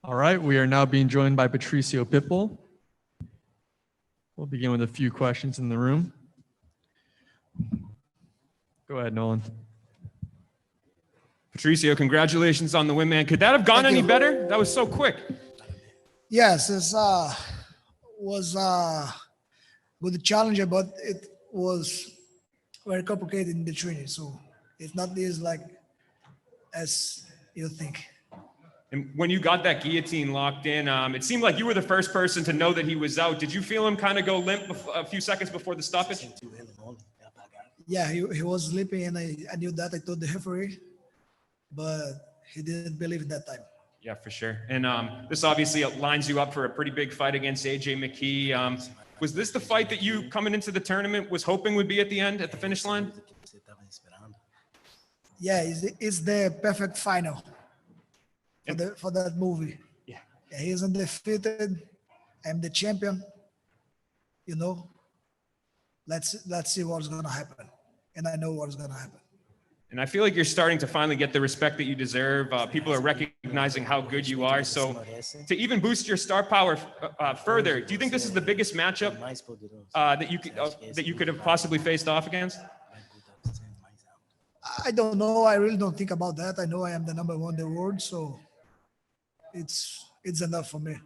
All right, we are now being joined by Patricio Pitbull. We'll begin with a few questions in the room. Go ahead, Nolan. Patricio, congratulations on the win, man. Could that have gone any better? That was so quick. Yes, it was good challenge, but it was very complicated in the training. So it's not as like as you think. And when you got that guillotine locked in, it seemed like you were the first person to know that he was out. Did you feel him kind of go limp a few seconds before the stoppage? Yeah, he was sleeping, and I knew that. I told the referee, but he didn't believe it that time. Yeah, for sure. And this obviously lines you up for a pretty big fight against AJ McKee. Was this the fight that you, coming into the tournament, was hoping would be at the end, at the finish line? Yeah, it's the perfect final for that movie. Yeah. He's undefeated. I'm the champion. You know, let's see what's gonna happen, and I know what's gonna happen. And I feel like you're starting to finally get the respect that you deserve. People are recognizing how good you are. So to even boost your star power further, do you think this is the biggest matchup that you could have possibly faced off against? I don't know. I really don't think about that. I know I am the #1 in the world, so it's enough for me.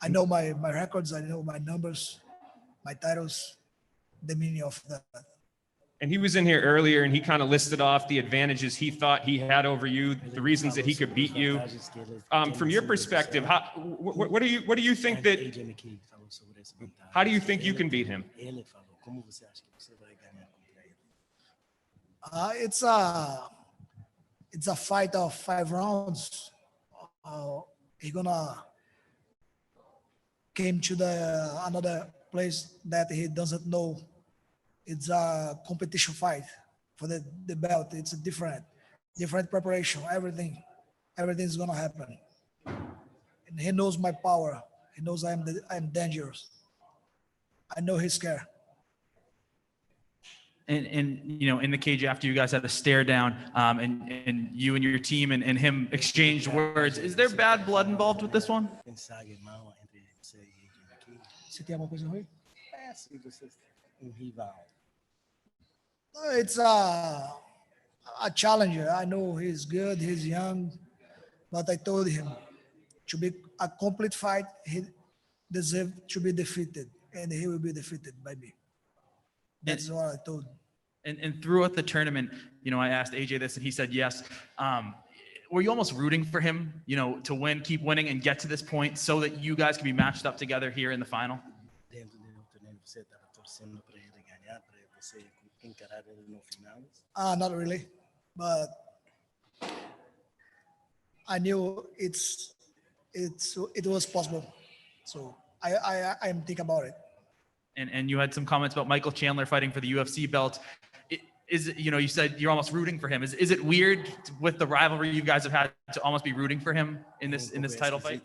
I know my records. I know my numbers, my titles, the meaning of that. And he was in here earlier, and he kind of listed off the advantages he thought he had over you, the reasons that he could beat you. From your perspective, what do you think that? How do you think you can beat him? It's a fight of 5 rounds. He gonna came to another place that he doesn't know. It's a competition fight for the belt. It's a different preparation. Everything's gonna happen. And he knows my power. He knows I'm dangerous. I know he's scared. And you know, in the cage after you guys had a stare down, and you and your team and him exchanged words. Is there bad blood involved with this one? It's a challenger. I know he's good, he's young, but I told him to be a complete fight, he deserves to be defeated, and he will be defeated by me. That's what I told him. And throughout the tournament, you know, I asked AJ this, and he said yes. Were you almost rooting for him, you know, to win, keep winning, and get to this point so that you guys can be matched up together here in the final? Not really, but I knew it was possible, so I am thinking about it. And you had some comments about Michael Chandler fighting for the UFC belt. Is it, you know, you said you're almost rooting for him. Is it weird with the rivalry you guys have had to almost be rooting for him in this title fight?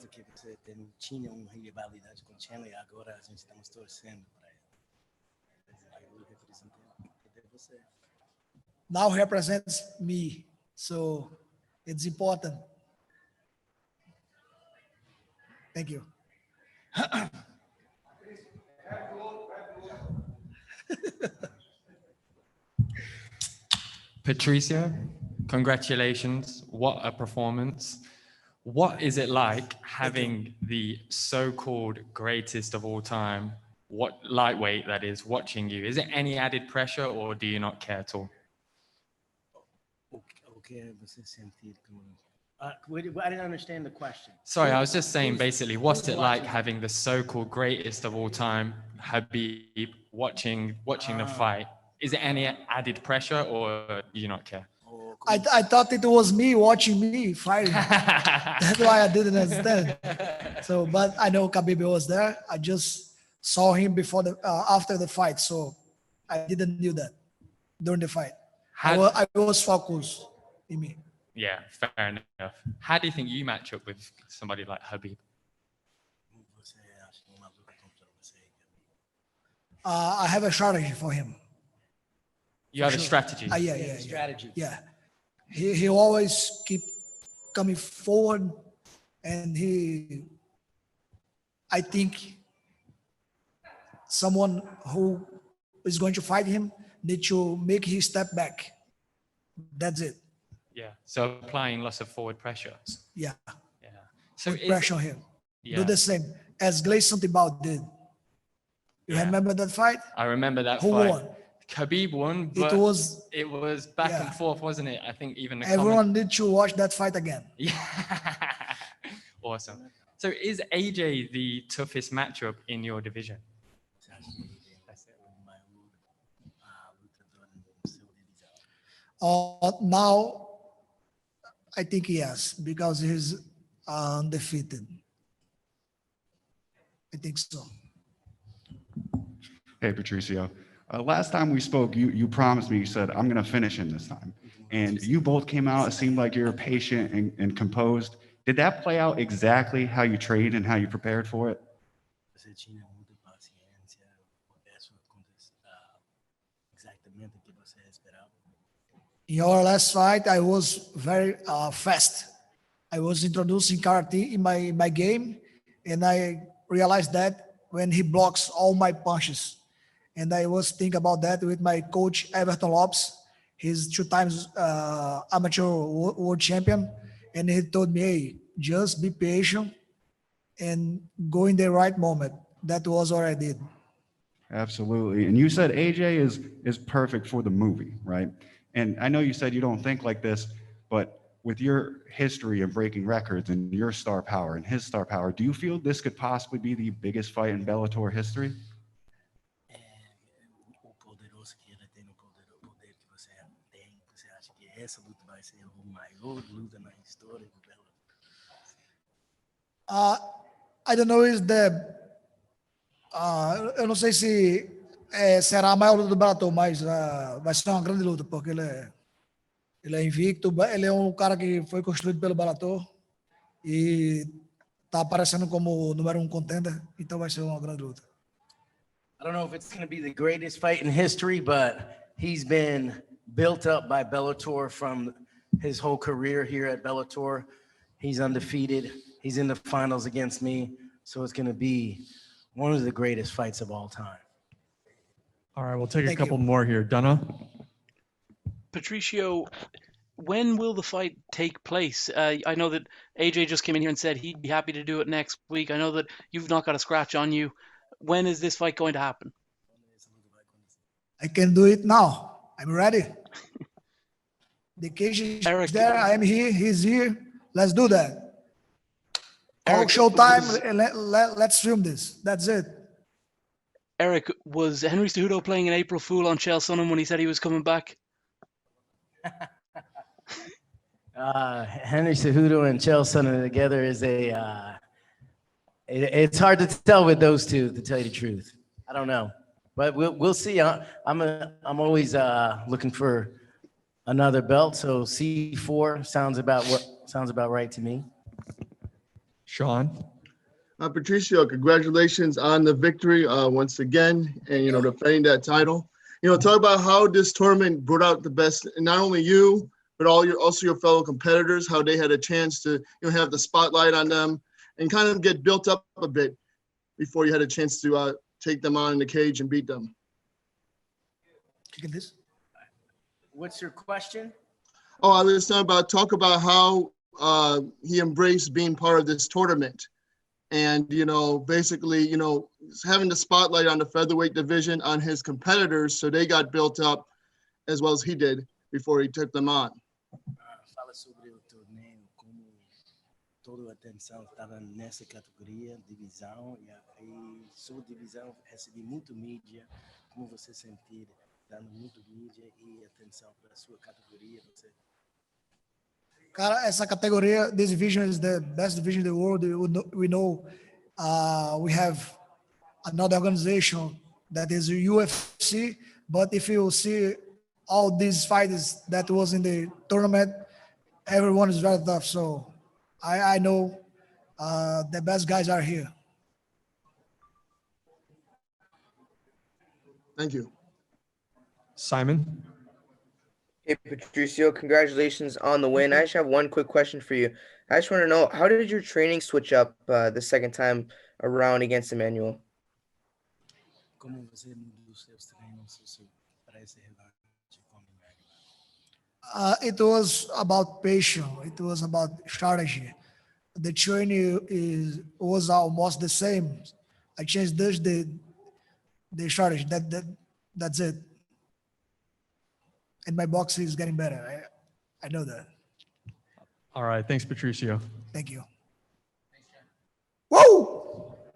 Now he represents me, so it's important. Thank you. Patricio, congratulations. What a performance. What is it like having the so-called greatest of all time, what lightweight that is, watching you? Is it any added pressure, or do you not care at all? I didn't understand the question. Sorry, I was just saying basically, what's it like having the so-called greatest of all time, Khabib, watching the fight? Is it any added pressure, or do you not care? I thought it was me watching me fighting. That's why I didn't understand. So, but I know Khabib was there. I just saw him before after the fight, so I didn't knew that during the fight. I was focused in me. Yeah, fair enough. How do you think you match up with somebody like Khabib? I have a strategy for him. You have a strategy. Yeah. Strategy. Yeah. He always keep coming forward, and I think someone who is going to fight him need to make his step back. That's it. Yeah. So applying lots of forward pressure. Yeah. Yeah. So Put pressure on him. Yeah. Do the same as Gleison Tibau did. You Yeah. remember that fight? I remember that Who fight. won? Khabib won, but it was back and forth, wasn't it? I think even the everyone need to watch that fight again. Yeah. Awesome. So is AJ the toughest matchup in your division? Now, I think yes, because he's undefeated. I think so. Hey, Patricio. Last time we spoke, you promised me, you said, I'm going to finish him this time. And you both came out. It seemed like you were patient and composed. Did that play out exactly how you trained and how you prepared for it? In our last fight, I was very fast. I was introducing karate in my game, and I realized that when he blocks all my punches. And I was thinking about that with my coach, Everton Lopes. He's 2 times amateur world champion. And he told me, hey, just be patient and go in the right moment. That was what I did. Absolutely. And you said AJ is perfect for the movie, right? And I know you said you don't think like this, but with your history of breaking records and your star power and his star power, do you feel this could possibly be the biggest fight in Bellator history? I don't know is eu não sei se será a maior luta do Bellator, mas vai ser uma grande luta, porque ele é invicto, ele é um cara que foi construído pelo Bellator e tá aparecendo como número 1 contender, então vai ser uma grande luta. I don't know if it's going to be the greatest fight in history, but he's been built up by Bellator from his whole career here at Bellator. He's undefeated. He's in the finals against me. So it's going to be one of the greatest fights of all time. All right, we'll take a couple more here. Donna? Patricio, when will the fight take place? I know that AJ just came in here and said he'd be happy to do it next week. I know that you've not got a scratch on you. When is this fight going to happen? I can do it now. I'm ready. The cage is there. I am here. He's here. Let's do that. Eric, Showtime. Let's film this. That's it. Eric, was Henry Cejudo playing an April Fool on Chael Sonnen when he said he was coming back? Henry Cejudo and Chael Sonnen together is it's hard to tell with those two, to tell you the truth. I don't know, but we'll see. I'm always looking for another belt. So C4 sounds about right to me. Sean? Patricio, congratulations on the victory once again, and defending that title. Talk about how this tournament brought out the best, and not only you, but also your fellow competitors, how they had a chance to have the spotlight on them and kind of get built up a bit before you had a chance to take them on in the cage and beat them. What's your question? Oh, I was talk about how he embraced being part of this tournament. And, basically, having the spotlight on the featherweight division on his competitors, so they got built up as well as he did before he took them on. Fala sobre o torneio, como toda a atenção estava nessa categoria, divisão, e aí sua divisão recebe muito mídia, como você sentir, dando muito mídia e atenção para a sua categoria, você... Cara, essa categoria, this division is the best division in the world. We know we have another organization that is UFC, but if you see all these fighters that was in the tournament, everyone is very tough. So I know the best guys are here. Thank you. Simon? Hey, Patricio, congratulations on the win. I just have one quick question for you. I just want to know, how did your training switch up the second time around against Emmanuel? It was about patience. It was about strategy. The training was almost the same. I changed just the strategy. That's it. And my boxing is getting better. I know that. All right. Thanks, Patricio. Thank you. Whoa!